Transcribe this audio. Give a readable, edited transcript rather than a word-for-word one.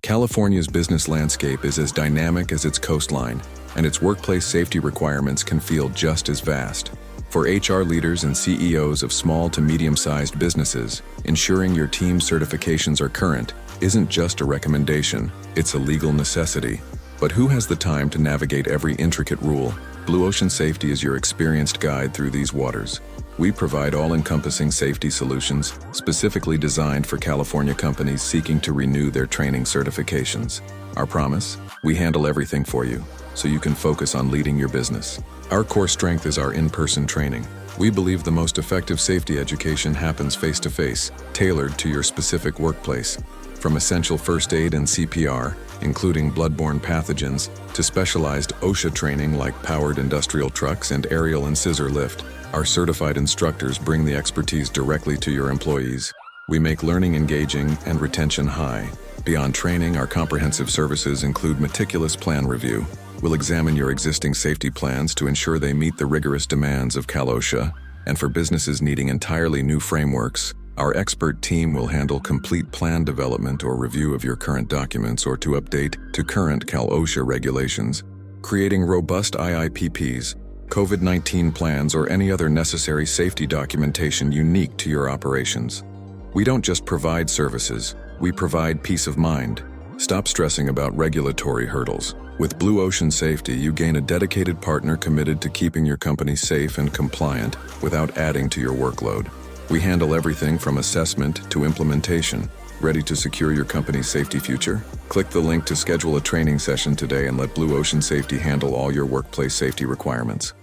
California's business landscape is as dynamic as its coastline, and its workplace safety requirements can feel just as vast. For HR leaders and CEOs of small to medium-sized businesses, ensuring your team's certifications are current isn't just a recommendation, it's a legal necessity. But who has the time to navigate every intricate rule? Blue Ocean Safety is your experienced guide through these waters. We provide all-encompassing safety solutions specifically designed for California companies seeking to renew their training certifications. Our promise? We handle everything for you, so you can focus on leading your business. Our core strength is our in-person training. We believe the most effective safety education happens face-to-face, tailored to your specific workplace. From essential first aid and CPR, including bloodborne pathogens, to specialized OSHA training like powered industrial trucks and aerial and scissor lift, our certified instructors bring the expertise directly to your employees. We make learning engaging and retention high. Beyond training, our comprehensive services include meticulous plan review. We'll examine your existing safety plans to ensure they meet the rigorous demands of Cal OSHA, and for businesses needing entirely new frameworks, our expert team will handle complete plan development or review of your current documents or to update to current Cal OSHA regulations, creating robust IIPPs, COVID-19 plans, or any other necessary safety documentation unique to your operations. We don't just provide services, we provide peace of mind. Stop stressing about regulatory hurdles. With Blue Ocean Safety, you gain a dedicated partner committed to keeping your company safe and compliant without adding to your workload. We handle everything from assessment to implementation. Ready to secure your company's safety future? Click the link to schedule a training session today and let Blue Ocean Safety handle all your workplace safety requirements.